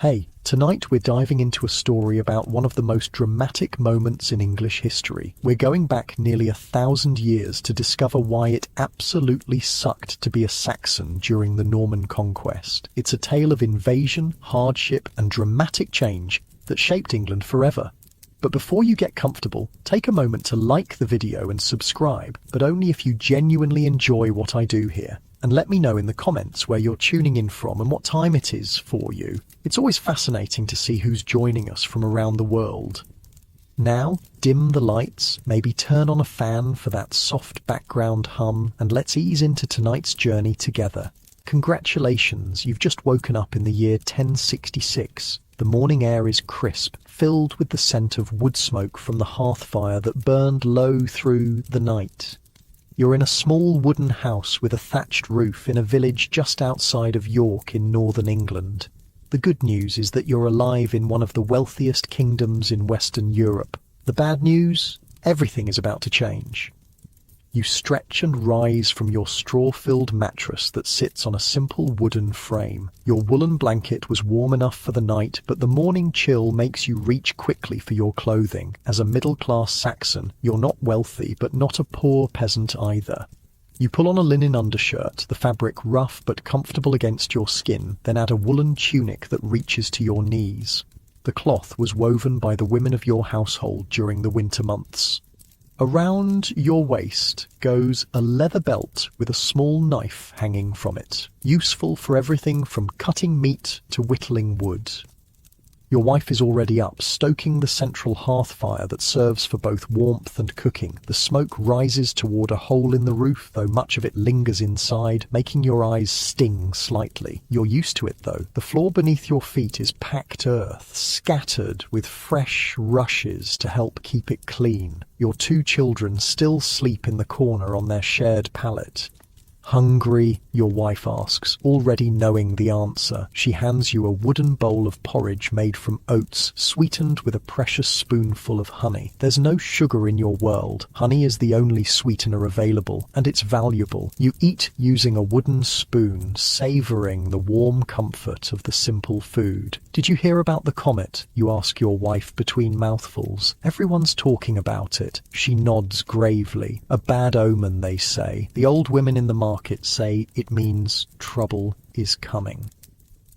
Hey, tonight we're diving into a story about one of the most dramatic moments in English history. We're going back nearly 1,000 years to discover why it absolutely sucked to be a Saxon during the Norman conquest. It's a tale of invasion, hardship, and dramatic change that shaped England forever. But before you get comfortable, take a moment to like the video and subscribe, but only if you genuinely enjoy what I do here. And let me know in the comments where you're tuning in from and what time it is for you. It's always fascinating to see who's joining us from around the world. Now, dim the lights, maybe turn on a fan for that soft background hum, and let's ease into tonight's journey together. Congratulations, you've just woken up in the year 1066. The morning air is crisp, filled with the scent of wood smoke from the hearth fire that burned low through the night. You're in a small wooden house with a thatched roof in a village just outside of York in northern England. The good news is that you're alive in one of the wealthiest kingdoms in Western Europe. The bad news? Everything is about to change. You stretch and rise from your straw-filled mattress that sits on a simple wooden frame. Your woolen blanket was warm enough for the night, but the morning chill makes you reach quickly for your clothing. As a middle-class Saxon, you're not wealthy, but not a poor peasant either. You pull on a linen undershirt, the fabric rough but comfortable against your skin, then add a woolen tunic that reaches to your knees. The cloth was woven by the women of your household during the winter months. Around your waist goes a leather belt with a small knife hanging from it, useful for everything from cutting meat to whittling wood. Your wife is already up, stoking the central hearth fire that serves for both warmth and cooking. The smoke rises toward a hole in the roof, though much of it lingers inside, making your eyes sting slightly. You're used to it, though. The floor beneath your feet is packed earth, scattered with fresh rushes to help keep it clean. Your two children still sleep in the corner on their shared pallet. Hungry? Your wife asks, already knowing the answer. She hands you a wooden bowl of porridge made from oats, sweetened with a precious spoonful of honey. There's no sugar in your world. Honey is the only sweetener available, and it's valuable. You eat using a wooden spoon, savoring the warm comfort of the simple food. Did you hear about the comet? You ask your wife between mouthfuls. Everyone's talking about it. She nods gravely. A bad omen, they say. The old women in the market say it means trouble is coming.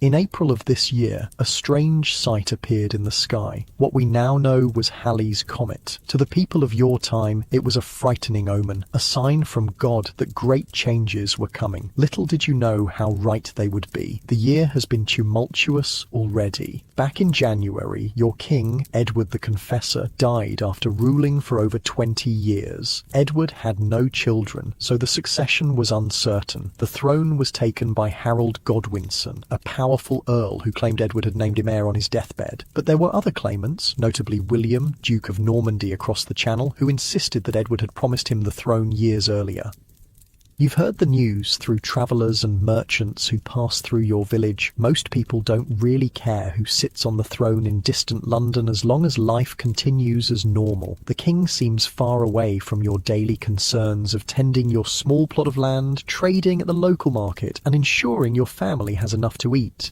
In April of this year, a strange sight appeared in the sky. What we now know was Halley's Comet. To the people of your time, it was a frightening omen, a sign from God that great changes were coming. Little did you know how right they would be. The year has been tumultuous already. Back in January, your king, Edward the Confessor, died after ruling for over 20 years. Edward had no children, so the succession was uncertain. The throne was taken by Harold Godwinson, a powerful earl who claimed Edward had named him heir on his deathbed. But there were other claimants, notably William, Duke of Normandy across the Channel, who insisted that Edward had promised him the throne years earlier. You've heard the news through travellers and merchants who pass through your village. Most people don't really care who sits on the throne in distant London as long as life continues as normal. The king seems far away from your daily concerns of tending your small plot of land, trading at the local market, and ensuring your family has enough to eat.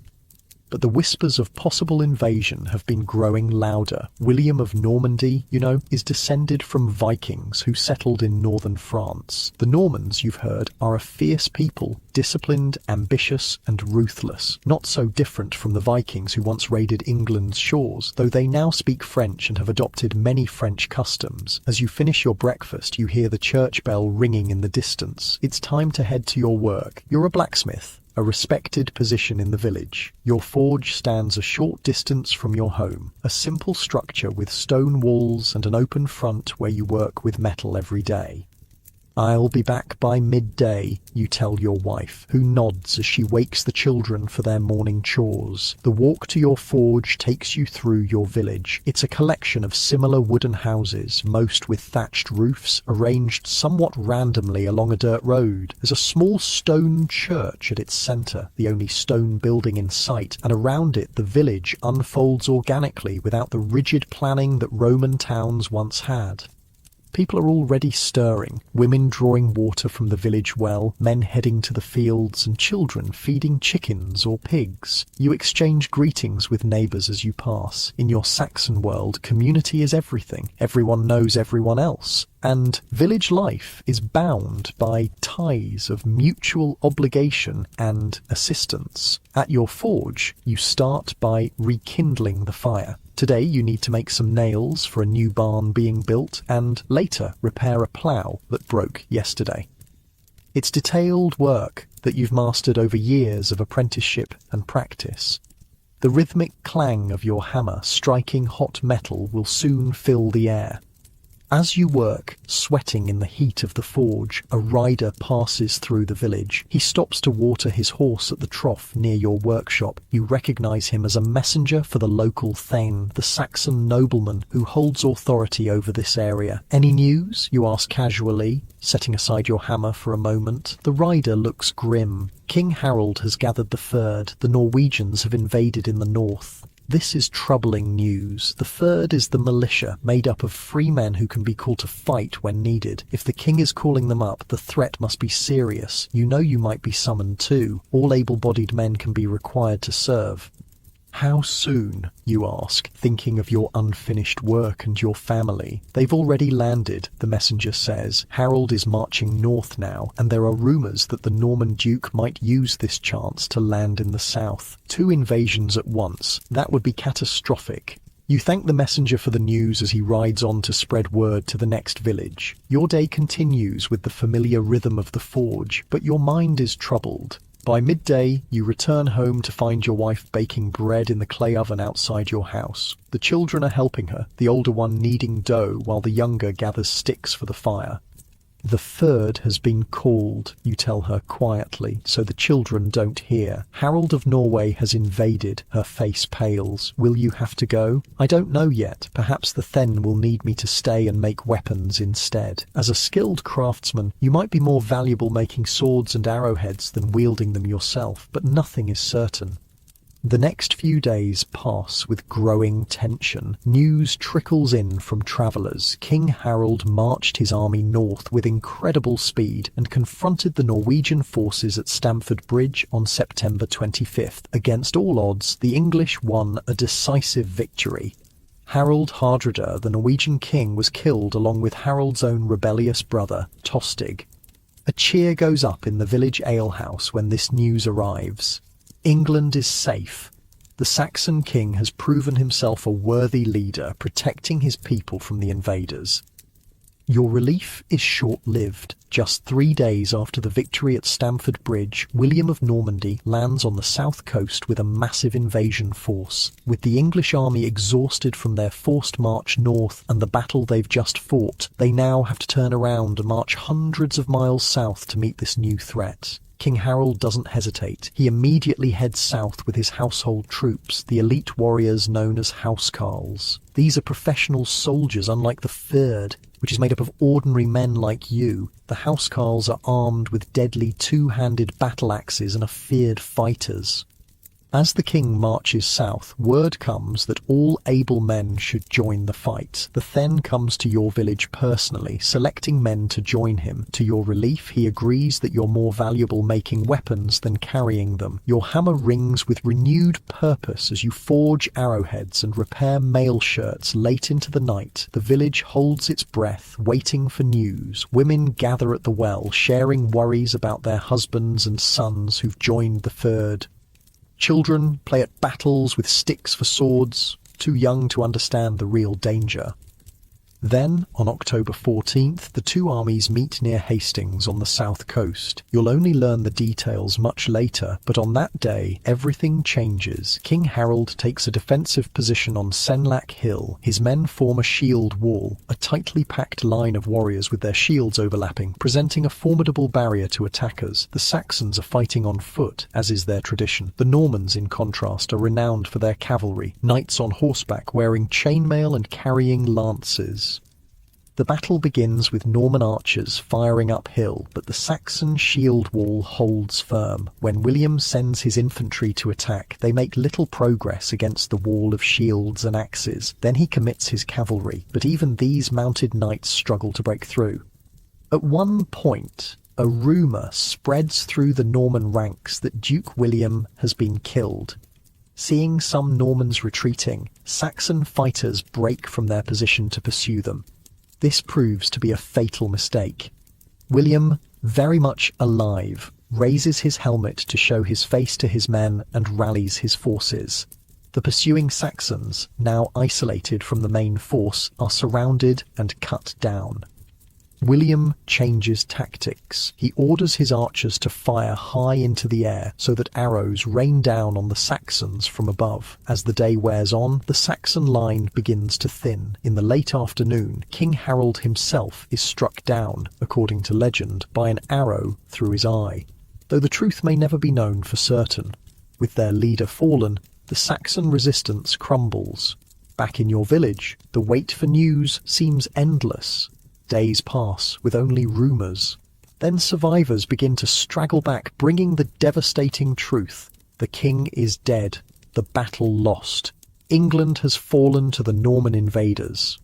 But the whispers of possible invasion have been growing louder. William of Normandy, is descended from Vikings who settled in northern France. The Normans, you've heard, are a fierce people, disciplined, ambitious, and ruthless. Not so different from the Vikings who once raided England's shores, though they now speak French and have adopted many French customs. As you finish your breakfast, you hear the church bell ringing in the distance. It's time to head to your work. You're a blacksmith, a respected position in the village. Your forge stands a short distance from your home, a simple structure with stone walls and an open front where you work with metal every day. I'll be back by midday, you tell your wife, who nods as she wakes the children for their morning chores. The walk to your forge takes you through your village. It's a collection of similar wooden houses, most with thatched roofs, arranged somewhat randomly along a dirt road. There's a small stone church at its centre, the only stone building in sight, and around it the village unfolds organically without the rigid planning that Roman towns once had. People are already stirring, women drawing water from the village well, men heading to the fields, and children feeding chickens or pigs. You exchange greetings with neighbours as you pass. In your Saxon world, community is everything. Everyone knows everyone else. And village life is bound by ties of mutual obligation and assistance. At your forge, you start by rekindling the fire. Today you need to make some nails for a new barn being built and later repair a plough that broke yesterday. It's detailed work that you've mastered over years of apprenticeship and practice. The rhythmic clang of your hammer striking hot metal will soon fill the air. As you work, sweating in the heat of the forge, a rider passes through the village. He stops to water his horse at the trough near your workshop. You recognize him as a messenger for the local thane, the Saxon nobleman who holds authority over this area. Any news? You ask casually, setting aside your hammer for a moment. The rider looks grim. King Harold has gathered the Fyrd. The Norwegians have invaded in the north. This is troubling news. The Fyrd is the militia, made up of free men who can be called to fight when needed. If the king is calling them up, the threat must be serious. You know you might be summoned too. All able-bodied men can be required to serve. How soon, you ask, thinking of your unfinished work and your family. They've already landed, the messenger says. Harold is marching north now, and there are rumours that the Norman Duke might use this chance to land in the south. 2 invasions at once. That would be catastrophic. You thank the messenger for the news as he rides on to spread word to the next village. Your day continues with the familiar rhythm of the forge, but your mind is troubled. By midday, you return home to find your wife baking bread in the clay oven outside your house. The children are helping her, the older one kneading dough while the younger gathers sticks for the fire. The Fyrd has been called, you tell her quietly, so the children don't hear. Harold of Norway has invaded. Her face pales. Will you have to go? I don't know yet. Perhaps the Then will need me to stay and make weapons instead. As a skilled craftsman, you might be more valuable making swords and arrowheads than wielding them yourself, but nothing is certain. The next few days pass with growing tension. News trickles in from travellers. King Harold marched his army north with incredible speed and confronted the Norwegian forces at Stamford Bridge on September 25th. Against all odds, the English won a decisive victory. Harald Hardrada, the Norwegian king, was killed along with Harold's own rebellious brother, Tostig. A cheer goes up in the village alehouse when this news arrives. England is safe. The Saxon king has proven himself a worthy leader, protecting his people from the invaders. Your relief is short-lived. Just 3 days after the victory at Stamford Bridge, William of Normandy lands on the south coast with a massive invasion force. With the English army exhausted from their forced march north and the battle they've just fought, they now have to turn around and march hundreds of miles south to meet this new threat. King Harold doesn't hesitate. He immediately heads south with his household troops, the elite warriors known as housecarls. These are professional soldiers, unlike the Fyrd, which is made up of ordinary men like you. The housecarls are armed with deadly 2-handed battle axes and are feared fighters. As the king marches south, word comes that all able men should join the fight. The Then comes to your village personally, selecting men to join him. To your relief, he agrees that you're more valuable making weapons than carrying them. Your hammer rings with renewed purpose as you forge arrowheads and repair mail shirts late into the night. The village holds its breath, waiting for news. Women gather at the well, sharing worries about their husbands and sons who've joined the Fyrd. Children play at battles with sticks for swords, too young to understand the real danger. Then, on October 14th, the 2 armies meet near Hastings on the south coast. You'll only learn the details much later, but on that day, everything changes. King Harold takes a defensive position on Senlac Hill. His men form a shield wall, a tightly packed line of warriors with their shields overlapping, presenting a formidable barrier to attackers. The Saxons are fighting on foot, as is their tradition. The Normans, in contrast, are renowned for their cavalry, knights on horseback wearing chainmail and carrying lances. The battle begins with Norman archers firing uphill, but the Saxon shield wall holds firm. When William sends his infantry to attack, they make little progress against the wall of shields and axes. Then he commits his cavalry, but even these mounted knights struggle to break through. At one point, a rumour spreads through the Norman ranks that Duke William has been killed. Seeing some Normans retreating, Saxon fighters break from their position to pursue them. This proves to be a fatal mistake. William, very much alive, raises his helmet to show his face to his men and rallies his forces. The pursuing Saxons, now isolated from the main force, are surrounded and cut down. William changes tactics. He orders his archers to fire high into the air so that arrows rain down on the Saxons from above. As the day wears on, the Saxon line begins to thin. In the late afternoon, King Harold himself is struck down, according to legend, by an arrow through his eye, though the truth may never be known for certain. With their leader fallen, the Saxon resistance crumbles. Back in your village, the wait for news seems endless. Days pass with only rumours. Then survivors begin to straggle back, bringing the devastating truth. The king is dead, the battle lost. England has fallen to the Norman invaders.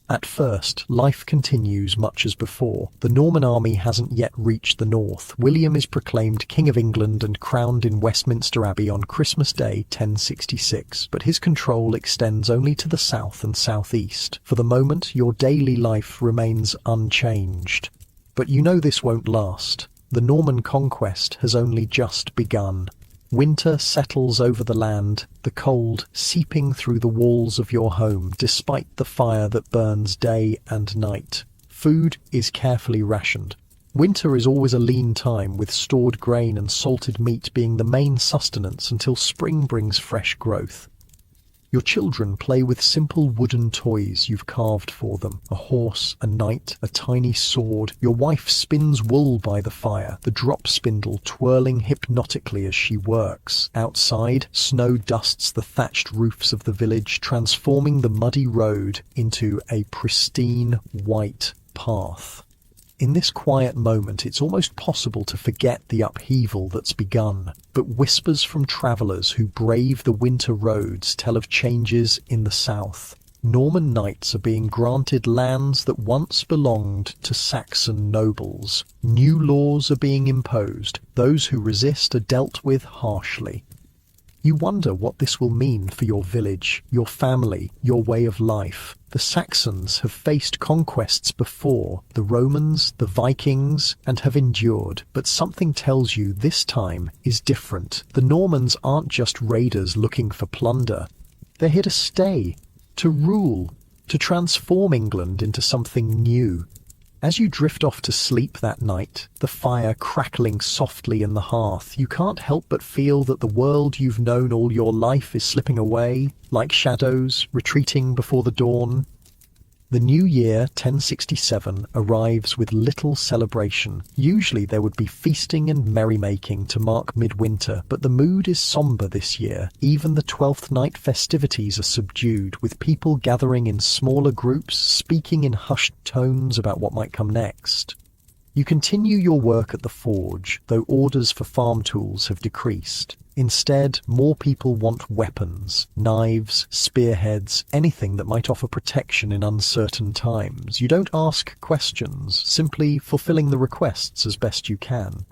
At first, life continues much as before. The Norman army hasn't yet reached the north. William is proclaimed King of England and crowned in Westminster Abbey on Christmas Day 1066, but his control extends only to the south and southeast. For the moment, your daily life remains unchanged. But you know this won't last. The Norman conquest has only just begun. Winter settles over the land, the cold seeping through the walls of your home, despite the fire that burns day and night. Food is carefully rationed. Winter is always a lean time, with stored grain and salted meat being the main sustenance until spring brings fresh growth. Your children play with simple wooden toys you've carved for them. A horse, a knight, a tiny sword. Your wife spins wool by the fire, the drop spindle twirling hypnotically as she works. Outside, snow dusts the thatched roofs of the village, transforming the muddy road into a pristine white path. In this quiet moment, it's almost possible to forget the upheaval that's begun, but whispers from travellers who brave the winter roads tell of changes in the south. Norman knights are being granted lands that once belonged to Saxon nobles. New laws are being imposed. Those who resist are dealt with harshly. You wonder what this will mean for your village, your family, your way of life. The Saxons have faced conquests before, the Romans, the Vikings, and have endured. But something tells you this time is different. The Normans aren't just raiders looking for plunder. They're here to stay, to rule, to transform England into something new. As you drift off to sleep that night, the fire crackling softly in the hearth, you can't help but feel that the world you've known all your life is slipping away, like shadows retreating before the dawn. The new year, 1067, arrives with little celebration. Usually there would be feasting and merrymaking to mark midwinter, but the mood is sombre this year. Even the 12th night festivities are subdued, with people gathering in smaller groups, speaking in hushed tones about what might come next. You continue your work at the forge, though orders for farm tools have decreased. Instead, more people want weapons, knives, spearheads, anything that might offer protection in uncertain times. You don't ask questions, simply fulfilling the requests as best you can.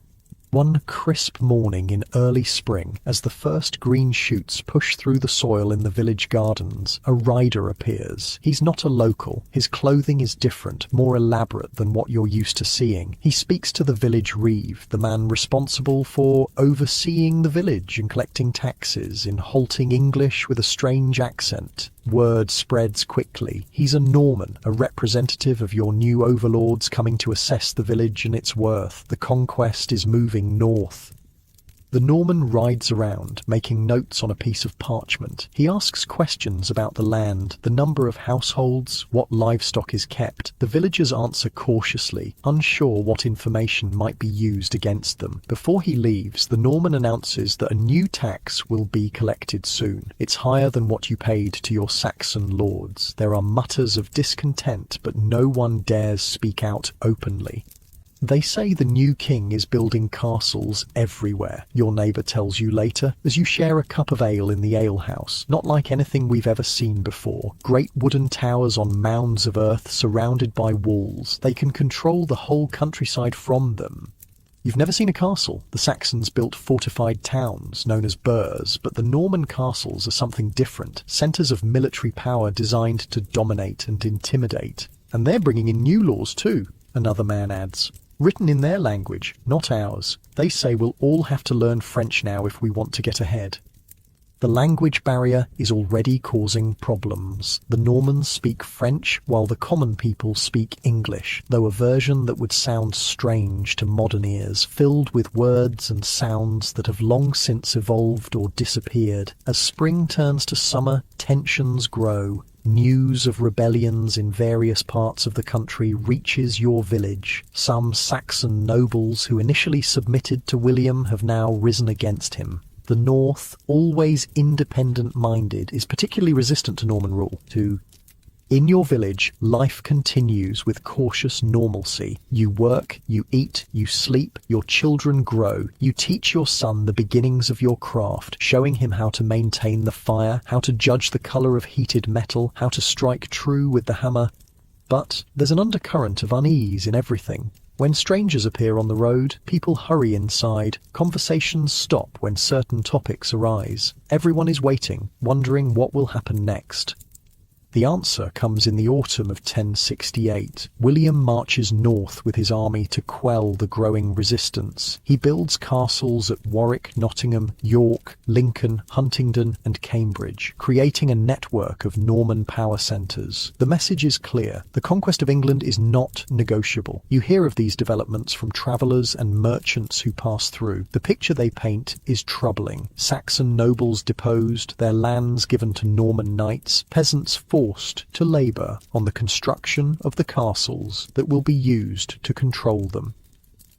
One crisp morning in early spring, as the first green shoots push through the soil in the village gardens, a rider appears. He's not a local. His clothing is different, more elaborate than what you're used to seeing. He speaks to the village reeve, the man responsible for overseeing the village and collecting taxes, in halting English with a strange accent. Word spreads quickly. He's a Norman, a representative of your new overlords coming to assess the village and its worth. The conquest is moving north. The Norman rides around, making notes on a piece of parchment. He asks questions about the land, the number of households, what livestock is kept. The villagers answer cautiously, unsure what information might be used against them. Before he leaves, the Norman announces that a new tax will be collected soon. It's higher than what you paid to your Saxon lords. There are mutters of discontent, but no one dares speak out openly. They say the new king is building castles everywhere, your neighbour tells you later, as you share a cup of ale in the alehouse. Not like anything we've ever seen before. Great wooden towers on mounds of earth surrounded by walls. They can control the whole countryside from them. You've never seen a castle. The Saxons built fortified towns, known as burhs, but the Norman castles are something different. Centres of military power designed to dominate and intimidate. And they're bringing in new laws too, another man adds. Written in their language, not ours. They say we'll all have to learn French now if we want to get ahead. The language barrier is already causing problems. The Normans speak French while the common people speak English, though a version that would sound strange to modern ears, filled with words and sounds that have long since evolved or disappeared. As spring turns to summer, tensions grow. News of rebellions in various parts of the country reaches your village. Some Saxon nobles who initially submitted to William have now risen against him. The North, always independent-minded, is particularly resistant to Norman rule. In your village, life continues with cautious normalcy. You work, you eat, you sleep, your children grow. You teach your son the beginnings of your craft, showing him how to maintain the fire, how to judge the colour of heated metal, how to strike true with the hammer. But there's an undercurrent of unease in everything. When strangers appear on the road, people hurry inside. Conversations stop when certain topics arise. Everyone is waiting, wondering what will happen next. The answer comes in the autumn of 1068. William marches north with his army to quell the growing resistance. He builds castles at Warwick, Nottingham, York, Lincoln, Huntingdon and Cambridge, creating a network of Norman power centres. The message is clear. The conquest of England is not negotiable. You hear of these developments from travellers and merchants who pass through. The picture they paint is troubling. Saxon nobles deposed, their lands given to Norman knights, peasants forced to labour on the construction of the castles that will be used to control them.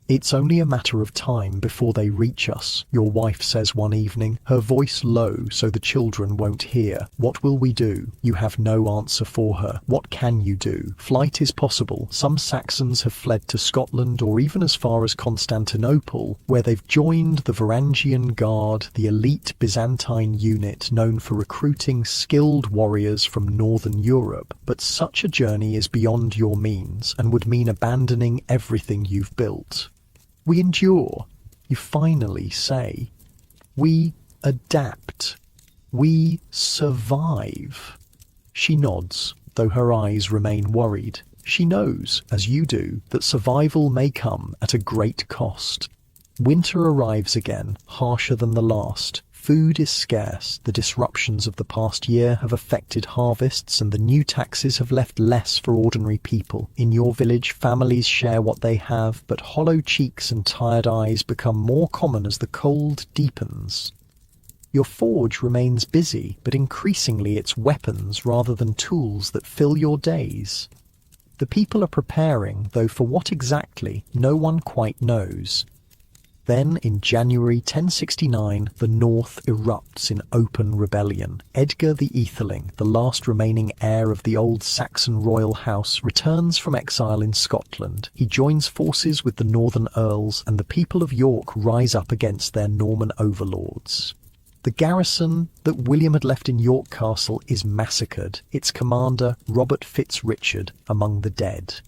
It's only a matter of time before they reach us, your wife says one evening, her voice low so the children won't hear. What will we do? You have no answer for her. What can you do? Flight is possible. Some Saxons have fled to Scotland or even as far as Constantinople, where they've joined the Varangian Guard, the elite Byzantine unit known for recruiting skilled warriors from northern Europe. But such a journey is beyond your means and would mean abandoning everything you've built. We endure, you finally say. We adapt. We survive. She nods, though her eyes remain worried. She knows, as you do, that survival may come at a great cost. Winter arrives again, harsher than the last. Food is scarce. The disruptions of the past year have affected harvests and the new taxes have left less for ordinary people. In your village, families share what they have, but hollow cheeks and tired eyes become more common as the cold deepens. Your forge remains busy, but increasingly it's weapons rather than tools that fill your days. The people are preparing, though for what exactly, no one quite knows. Then, in January 1069, the north erupts in open rebellion. Edgar the Aetheling, the last remaining heir of the old Saxon royal house, returns from exile in Scotland. He joins forces with the northern earls, and the people of York rise up against their Norman overlords. The garrison that William had left in York Castle is massacred, its commander, Robert Fitzrichard, among the dead.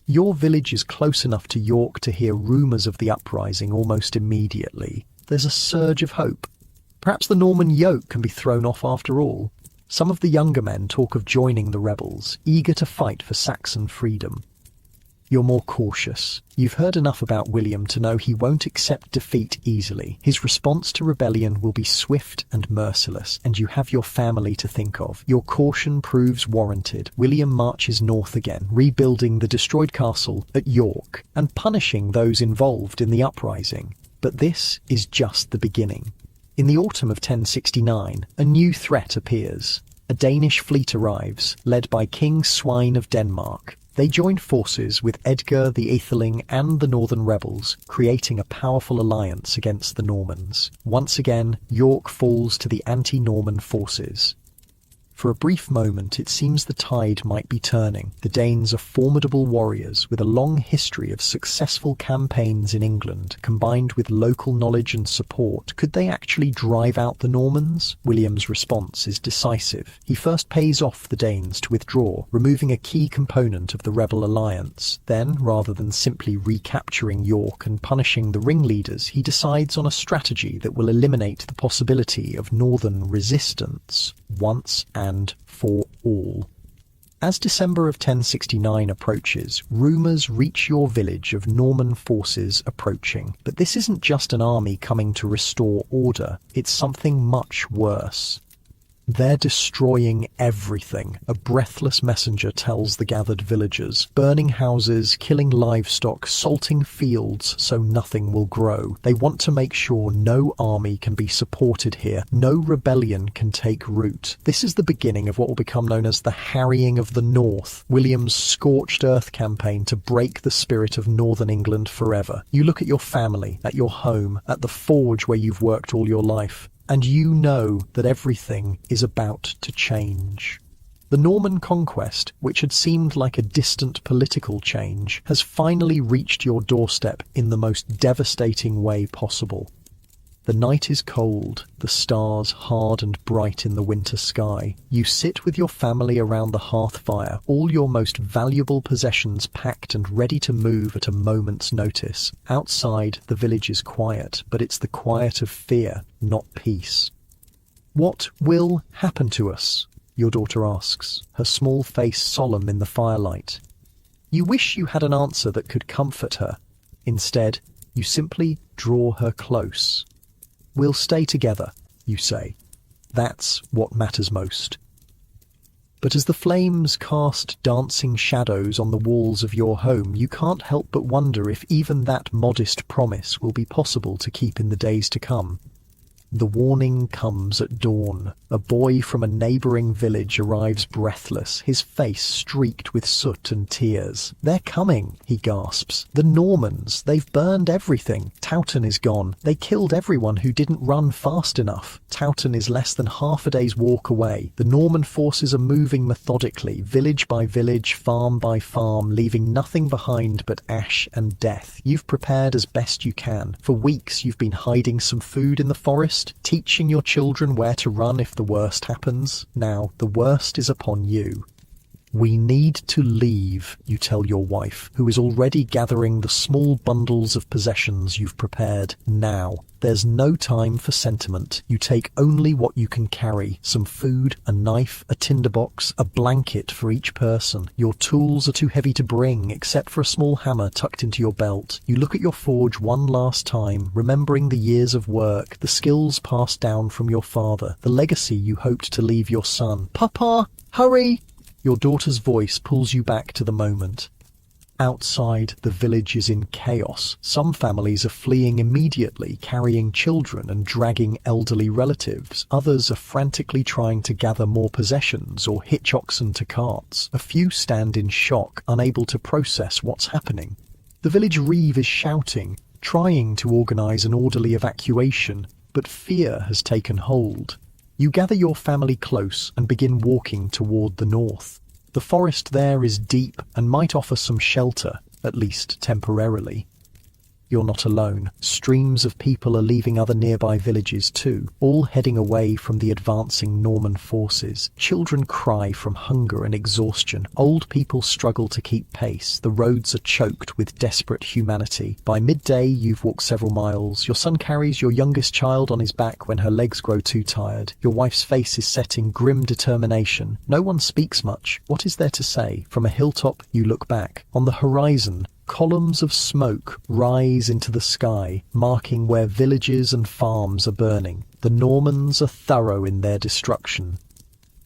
Your village is close enough to York to hear rumours of the uprising almost immediately. There's a surge of hope. Perhaps the Norman yoke can be thrown off after all. Some of the younger men talk of joining the rebels, eager to fight for Saxon freedom. You're more cautious. You've heard enough about William to know he won't accept defeat easily. His response to rebellion will be swift and merciless, and you have your family to think of. Your caution proves warranted. William marches north again, rebuilding the destroyed castle at York and punishing those involved in the uprising. But this is just the beginning. In the autumn of 1069, a new threat appears. A Danish fleet arrives, led by King Svein of Denmark. They join forces with Edgar the Aetheling and the northern rebels, creating a powerful alliance against the Normans. Once again, York falls to the anti-Norman forces. For a brief moment, it seems the tide might be turning. The Danes are formidable warriors with a long history of successful campaigns in England, combined with local knowledge and support. Could they actually drive out the Normans? William's response is decisive. He first pays off the Danes to withdraw, removing a key component of the rebel alliance. Then, rather than simply recapturing York and punishing the ringleaders, he decides on a strategy that will eliminate the possibility of northern resistance once and for all. As December of 1069 approaches, rumours reach your village of Norman forces approaching. But this isn't just an army coming to restore order, it's something much worse. They're destroying everything, a breathless messenger tells the gathered villagers. Burning houses, killing livestock, salting fields so nothing will grow. They want to make sure no army can be supported here, no rebellion can take root. This is the beginning of what will become known as the Harrying of the North, William's scorched earth campaign to break the spirit of northern England forever. You look at your family, at your home, at the forge where you've worked all your life, and you know that everything is about to change. The Norman conquest, which had seemed like a distant political change, has finally reached your doorstep in the most devastating way possible. The night is cold, the stars hard and bright in the winter sky. You sit with your family around the hearth fire, all your most valuable possessions packed and ready to move at a moment's notice. Outside, the village is quiet, but it's the quiet of fear, not peace. "What will happen to us?" your daughter asks, her small face solemn in the firelight. You wish you had an answer that could comfort her. Instead, you simply draw her close. "We'll stay together," you say. That's what matters most. But as the flames cast dancing shadows on the walls of your home, you can't help but wonder if even that modest promise will be possible to keep in the days to come. The warning comes at dawn. A boy from a neighbouring village arrives breathless, his face streaked with soot and tears. "They're coming," he gasps. "The Normans, they've burned everything. Towton is gone. They killed everyone who didn't run fast enough." Towton is less than half a day's walk away. The Norman forces are moving methodically, village by village, farm by farm, leaving nothing behind but ash and death. You've prepared as best you can. For weeks you've been hiding some food in the forest, teaching your children where to run if the worst happens. Now, the worst is upon you. "We need to leave," you tell your wife, who is already gathering the small bundles of possessions you've prepared. Now. There's no time for sentiment. You take only what you can carry. Some food, a knife, a tinderbox, a blanket for each person. Your tools are too heavy to bring, except for a small hammer tucked into your belt. You look at your forge one last time, remembering the years of work, the skills passed down from your father, the legacy you hoped to leave your son. "Papa, hurry!" Your daughter's voice pulls you back to the moment. Outside, the village is in chaos. Some families are fleeing immediately, carrying children and dragging elderly relatives. Others are frantically trying to gather more possessions or hitch oxen to carts. A few stand in shock, unable to process what's happening. The village reeve is shouting, trying to organize an orderly evacuation, but fear has taken hold. You gather your family close and begin walking toward the north. The forest there is deep and might offer some shelter, at least temporarily. You're not alone. Streams of people are leaving other nearby villages too, all heading away from the advancing Norman forces. Children cry from hunger and exhaustion. Old people struggle to keep pace. The roads are choked with desperate humanity. By midday, you've walked several miles. Your son carries your youngest child on his back when her legs grow too tired. Your wife's face is set in grim determination. No one speaks much. What is there to say? From a hilltop, you look back. On the horizon, columns of smoke rise into the sky, marking where villages and farms are burning. The Normans are thorough in their destruction.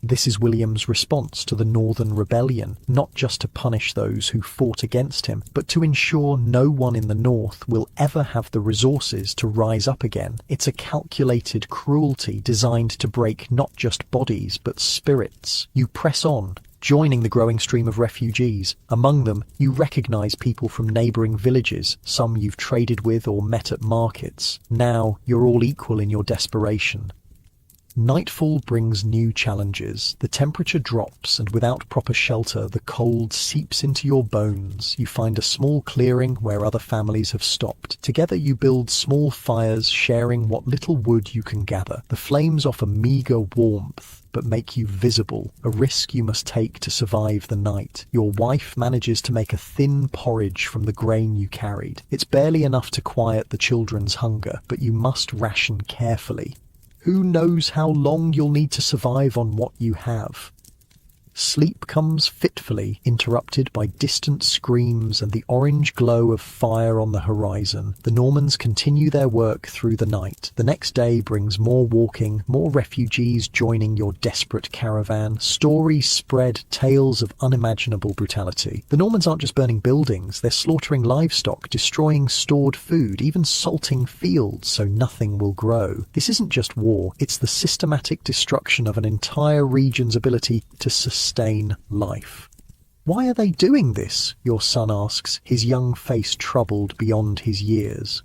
This is William's response to the Northern Rebellion, not just to punish those who fought against him, but to ensure no one in the North will ever have the resources to rise up again. It's a calculated cruelty designed to break not just bodies, but spirits. You press on, joining the growing stream of refugees. Among them, you recognize people from neighboring villages, some you've traded with or met at markets. Now, you're all equal in your desperation. Nightfall brings new challenges. The temperature drops, and without proper shelter, the cold seeps into your bones. You find a small clearing where other families have stopped. Together you build small fires, sharing what little wood you can gather. The flames offer meager warmth, but make you visible, a risk you must take to survive the night. Your wife manages to make a thin porridge from the grain you carried. It's barely enough to quiet the children's hunger, but you must ration carefully. Who knows how long you'll need to survive on what you have? Sleep comes fitfully, interrupted by distant screams and the orange glow of fire on the horizon. The Normans continue their work through the night. The next day brings more walking, more refugees joining your desperate caravan. Stories spread, tales of unimaginable brutality. The Normans aren't just burning buildings, they're slaughtering livestock, destroying stored food, even salting fields so nothing will grow. This isn't just war, it's the systematic destruction of an entire region's ability to sustain life. Why are they doing this? Your son asks, his young face troubled beyond his years.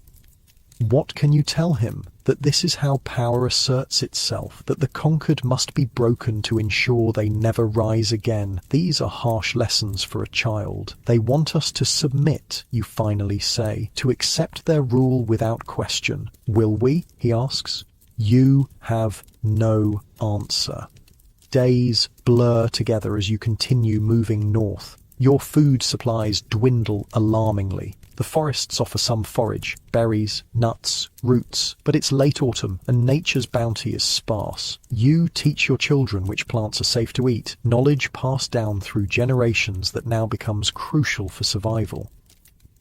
What can you tell him? That this is how power asserts itself, that the conquered must be broken to ensure they never rise again. These are harsh lessons for a child. They want us to submit, you finally say, to accept their rule without question. Will we? He asks. You have no answer. Days blur together as you continue moving north. Your food supplies dwindle alarmingly. The forests offer some forage, berries, nuts, roots, but it's late autumn and nature's bounty is sparse. You teach your children which plants are safe to eat, knowledge passed down through generations that now becomes crucial for survival.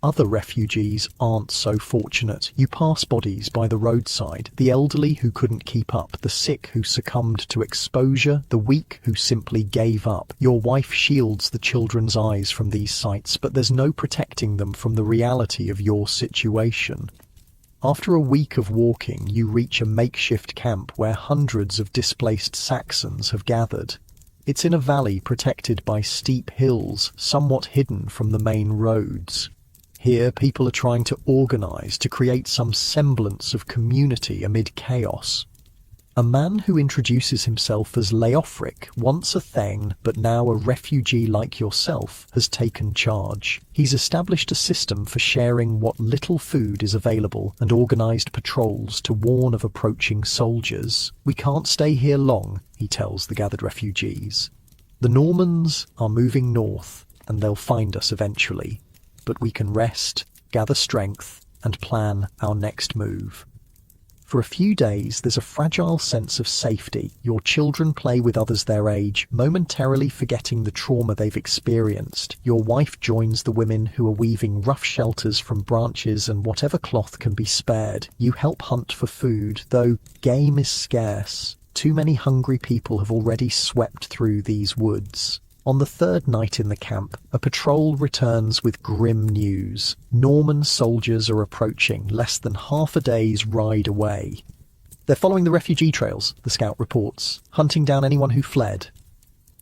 Other refugees aren't so fortunate. You pass bodies by the roadside, the elderly who couldn't keep up, the sick who succumbed to exposure, the weak who simply gave up. Your wife shields the children's eyes from these sights, but there's no protecting them from the reality of your situation. After a week of walking, you reach a makeshift camp where hundreds of displaced Saxons have gathered. It's in a valley protected by steep hills, somewhat hidden from the main roads. Here, people are trying to organize to create some semblance of community amid chaos. A man who introduces himself as Leofric, once a Thane but now a refugee like yourself, has taken charge. He's established a system for sharing what little food is available and organized patrols to warn of approaching soldiers. We can't stay here long, he tells the gathered refugees. The Normans are moving north, and they'll find us eventually. But we can rest, gather strength, and plan our next move. For a few days, there's a fragile sense of safety. Your children play with others their age, momentarily forgetting the trauma they've experienced. Your wife joins the women who are weaving rough shelters from branches and whatever cloth can be spared. You help hunt for food, though game is scarce. Too many hungry people have already swept through these woods. On the third night in the camp, a patrol returns with grim news. Norman soldiers are approaching, less than half a day's ride away. They're following the refugee trails, the scout reports, hunting down anyone who fled.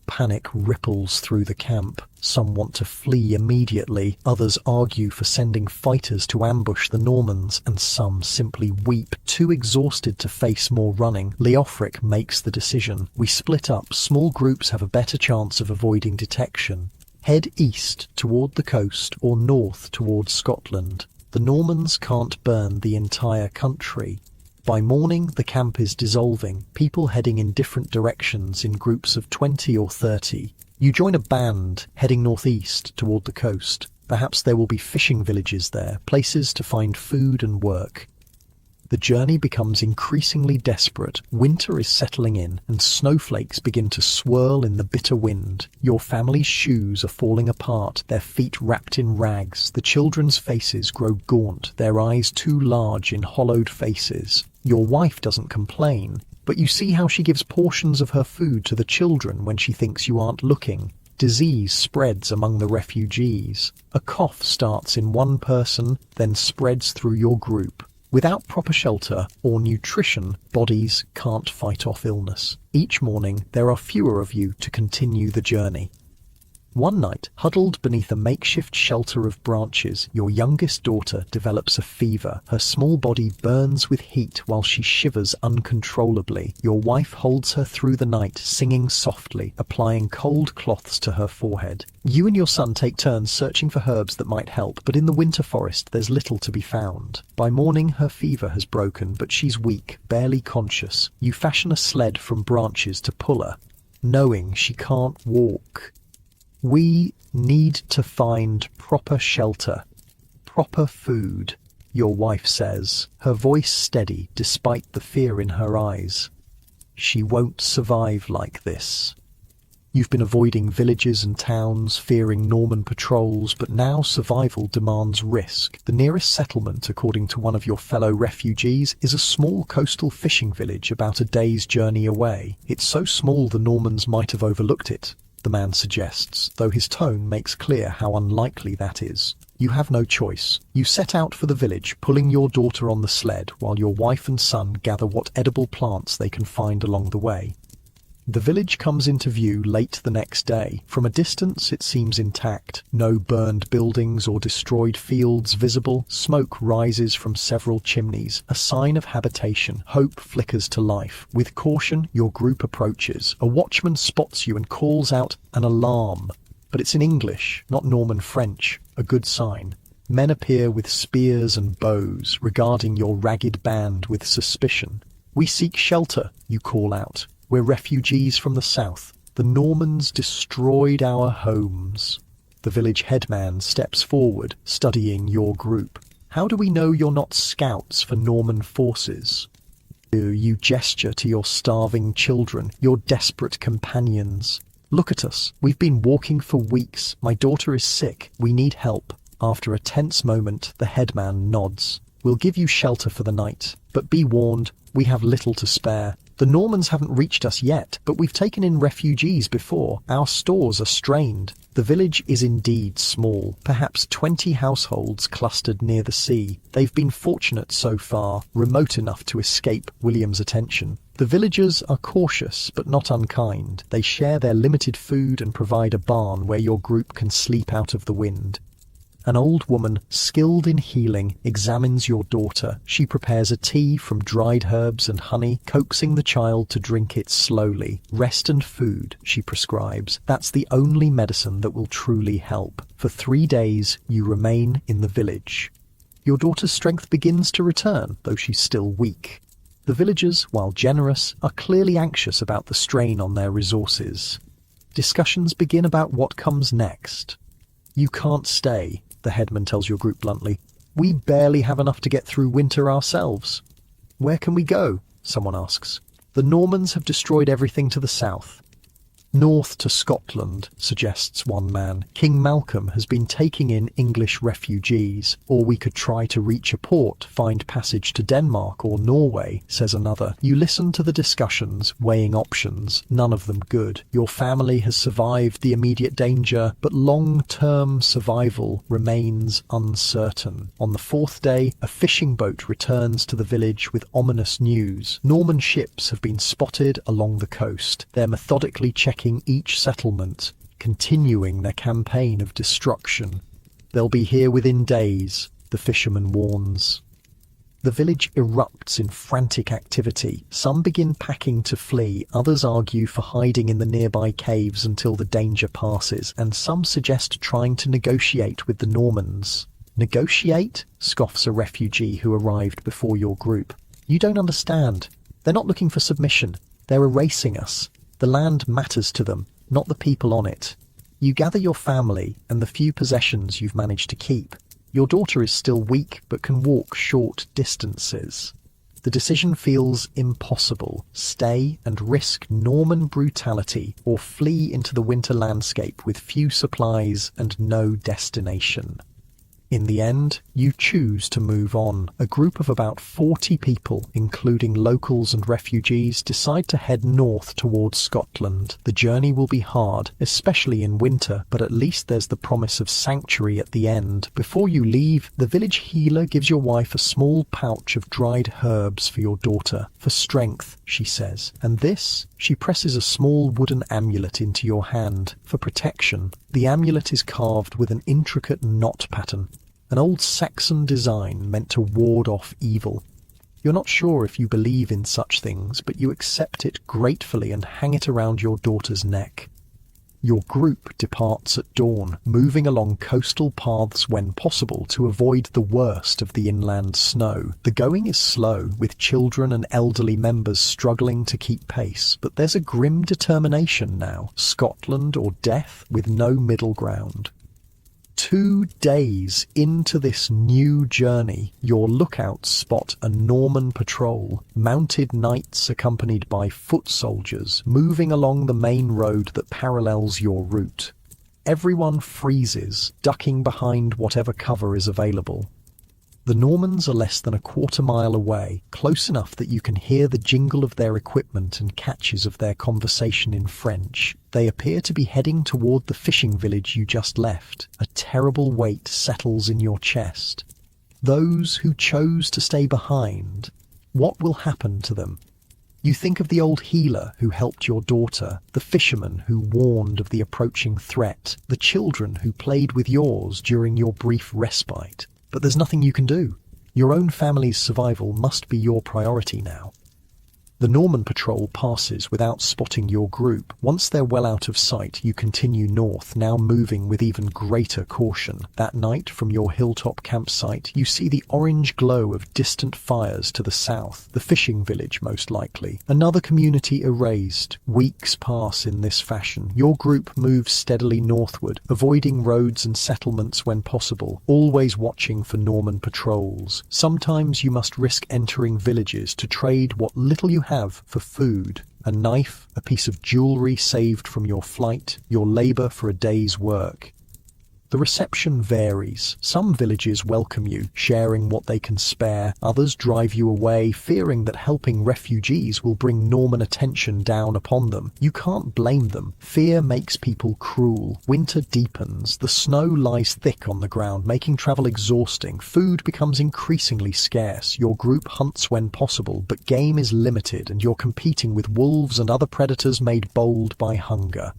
Panic ripples through the camp. Some want to flee immediately, others argue for sending fighters to ambush the Normans, and some simply weep, too exhausted to face more running. Leofric makes the decision. We split up. Small groups have a better chance of avoiding detection. Head east toward the coast or north towards Scotland. The Normans can't burn the entire country. By morning, the camp is dissolving, people heading in different directions in groups of 20 or 30. You join a band heading northeast toward the coast. Perhaps there will be fishing villages there, places to find food and work. The journey becomes increasingly desperate. Winter is settling in, and snowflakes begin to swirl in the bitter wind. Your family's shoes are falling apart, their feet wrapped in rags. The children's faces grow gaunt, their eyes too large in hollowed faces. Your wife doesn't complain, But you see how she gives portions of her food to the children when she thinks you aren't looking. Disease spreads among the refugees. A cough starts in one person, then spreads through your group. Without proper shelter or nutrition, bodies can't fight off illness. Each morning, there are fewer of you to continue the journey. One night, huddled beneath a makeshift shelter of branches, your youngest daughter develops a fever. Her small body burns with heat while she shivers uncontrollably. Your wife holds her through the night, singing softly, applying cold cloths to her forehead. You and your son take turns searching for herbs that might help, but in the winter forest there's little to be found. By morning, her fever has broken, but she's weak, barely conscious. You fashion a sled from branches to pull her, knowing she can't walk. We need to find proper shelter, proper food, your wife says, her voice steady despite the fear in her eyes. She won't survive like this. You've been avoiding villages and towns, fearing Norman patrols, but now survival demands risk. The nearest settlement, according to one of your fellow refugees, is a small coastal fishing village about a day's journey away. It's so small the Normans might have overlooked it, the man suggests, though his tone makes clear how unlikely that is. You have no choice. You set out for the village, pulling your daughter on the sled, while your wife and son gather what edible plants they can find along the way. The village comes into view late the next day. From a distance it seems intact. No burned buildings or destroyed fields visible. Smoke rises from several chimneys, a sign of habitation. Hope flickers to life. With caution, your group approaches. A watchman spots you and calls out an alarm. But it's in English, not Norman French. A good sign. Men appear with spears and bows, regarding your ragged band with suspicion. "We seek shelter," you call out. "We're refugees from the south. The Normans destroyed our homes." The village headman steps forward, studying your group. "How do we know you're not scouts for Norman forces?" You gesture to your starving children, your desperate companions. "Look at us. We've been walking for weeks. My daughter is sick. We need help." After a tense moment, the headman nods. "We'll give you shelter for the night, but be warned, we have little to spare. The Normans haven't reached us yet, but we've taken in refugees before. Our stores are strained." The village is indeed small, perhaps 20 households clustered near the sea. They've been fortunate so far, remote enough to escape William's attention. The villagers are cautious but not unkind. They share their limited food and provide a barn where your group can sleep out of the wind. An old woman, skilled in healing, examines your daughter. She prepares a tea from dried herbs and honey, coaxing the child to drink it slowly. "Rest and food," she prescribes. "That's the only medicine that will truly help." For 3 days, you remain in the village. Your daughter's strength begins to return, though she's still weak. The villagers, while generous, are clearly anxious about the strain on their resources. Discussions begin about what comes next. "You can't stay," the headman tells your group bluntly. "We barely have enough to get through winter ourselves." "Where can we go?" someone asks. "The Normans have destroyed everything to the south." "North to Scotland," suggests one man. "King Malcolm has been taking in English refugees. Or we could try to reach a port, find passage to Denmark or Norway," says another. You listen to the discussions, weighing options, none of them good. Your family has survived the immediate danger, but long-term survival remains uncertain. On the 4th day, a fishing boat returns to the village with ominous news. Norman ships have been spotted along the coast. They're methodically checking each settlement, continuing their campaign of destruction. "They'll be here within days," the fisherman warns. The village erupts in frantic activity. Some begin packing to flee, others argue for hiding in the nearby caves until the danger passes, and some suggest trying to negotiate with the Normans. "Negotiate?" scoffs a refugee who arrived before your group. "You don't understand. They're not looking for submission. They're erasing us. The land matters to them, not the people on it. You gather your family and the few possessions you've managed to keep. Your daughter is still weak but can walk short distances. The decision feels impossible. Stay and risk Norman brutality, or flee into the winter landscape with few supplies and no destination. In the end, you choose to move on. A group of about 40 people, including locals and refugees, decide to head north towards Scotland. The journey will be hard, especially in winter, but at least there's the promise of sanctuary at the end. Before you leave, the village healer gives your wife a small pouch of dried herbs for your daughter. For strength, she says. And this? She presses a small wooden amulet into your hand. For protection. The amulet is carved with an intricate knot pattern. An old Saxon design meant to ward off evil. You're not sure if you believe in such things, but you accept it gratefully and hang it around your daughter's neck. Your group departs at dawn, moving along coastal paths when possible to avoid the worst of the inland snow. The going is slow, with children and elderly members struggling to keep pace, but there's a grim determination now, Scotland or death, with no middle ground. 2 days into this new journey, your lookouts spot a Norman patrol, mounted knights accompanied by foot soldiers, moving along the main road that parallels your route. Everyone freezes, ducking behind whatever cover is available. The Normans are less than a quarter-mile away, close enough that you can hear the jingle of their equipment and catches of their conversation in French. They appear to be heading toward the fishing village you just left. A terrible weight settles in your chest. Those who chose to stay behind, what will happen to them? You think of the old healer who helped your daughter, the fisherman who warned of the approaching threat, the children who played with yours during your brief respite. But there's nothing you can do. Your own family's survival must be your priority now. The Norman patrol passes without spotting your group. Once they're well out of sight, you continue north, now moving with even greater caution. That night, from your hilltop campsite, you see the orange glow of distant fires to the south, the fishing village most likely. Another community erased. Weeks pass in this fashion. Your group moves steadily northward, avoiding roads and settlements when possible, always watching for Norman patrols. Sometimes you must risk entering villages to trade what little you have for food, a knife, a piece of jewelry saved from your flight, your labor for a day's work. The reception varies. Some villages welcome you, sharing what they can spare. Others drive you away, fearing that helping refugees will bring Norman attention down upon them. You can't blame them. Fear makes people cruel. Winter deepens. The snow lies thick on the ground, making travel exhausting. Food becomes increasingly scarce. Your group hunts when possible, but game is limited, and you're competing with wolves and other predators made bold by hunger.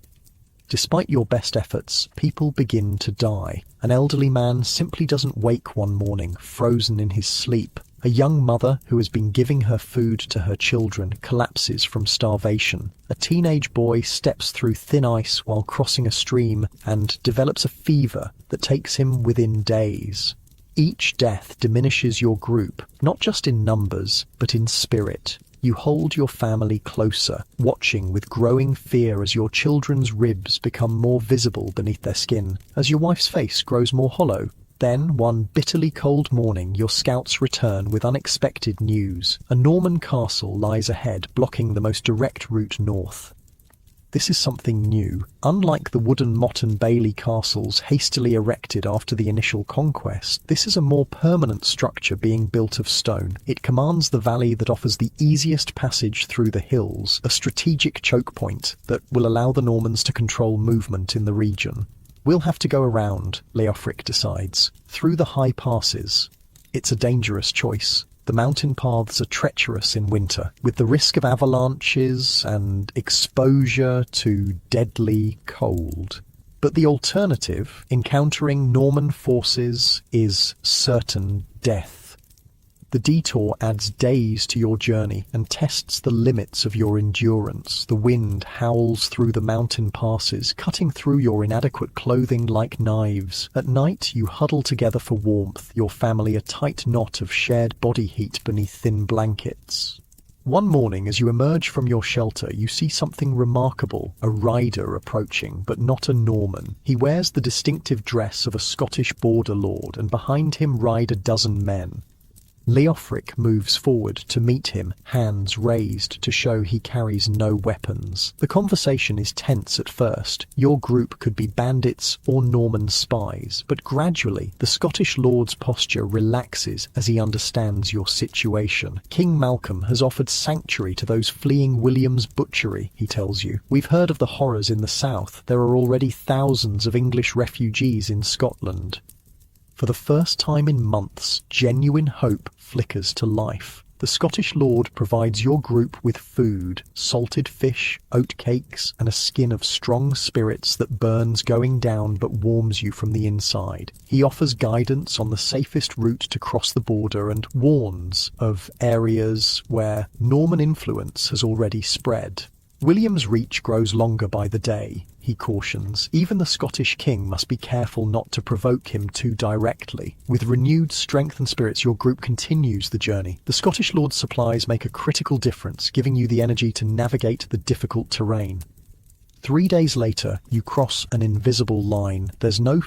Despite your best efforts, people begin to die. An elderly man simply doesn't wake one morning, frozen in his sleep. A young mother who has been giving her food to her children collapses from starvation. A teenage boy steps through thin ice while crossing a stream and develops a fever that takes him within days. Each death diminishes your group, not just in numbers, but in spirit. You hold your family closer, watching with growing fear as your children's ribs become more visible beneath their skin, as your wife's face grows more hollow. Then, one bitterly cold morning, your scouts return with unexpected news. A Norman castle lies ahead, blocking the most direct route north. This is something new. Unlike the wooden Motte and Bailey castles hastily erected after the initial conquest, this is a more permanent structure being built of stone. It commands the valley that offers the easiest passage through the hills, a strategic choke point that will allow the Normans to control movement in the region. We'll have to go around, Leofric decides, through the high passes. It's a dangerous choice. The mountain paths are treacherous in winter, with the risk of avalanches and exposure to deadly cold. But the alternative, encountering Norman forces, is certain death. The detour adds days to your journey and tests the limits of your endurance. The wind howls through the mountain passes, cutting through your inadequate clothing like knives. At night, you huddle together for warmth, your family a tight knot of shared body heat beneath thin blankets. One morning, as you emerge from your shelter, you see something remarkable, a rider approaching, but not a Norman. He wears the distinctive dress of a Scottish border lord, and behind him ride a dozen men. Leofric moves forward to meet him, hands raised to show he carries no weapons. The conversation is tense at first. Your group could be bandits or Norman spies, but gradually the Scottish lord's posture relaxes as he understands your situation. King Malcolm has offered sanctuary to those fleeing William's butchery, he tells you. We've heard of the horrors in the south. There are already thousands of English refugees in Scotland. For the first time in months, genuine hope flickers to life. The Scottish Lord provides your group with food, salted fish, oat cakes, and a skin of strong spirits that burns going down but warms you from the inside. He offers guidance on the safest route to cross the border and warns of areas where Norman influence has already spread. William's reach grows longer by the day, he cautions. Even the Scottish king must be careful not to provoke him too directly. With renewed strength and spirits, your group continues the journey. The Scottish Lord's supplies make a critical difference, giving you the energy to navigate the difficult terrain. 3 days later, you cross an invisible line. There's no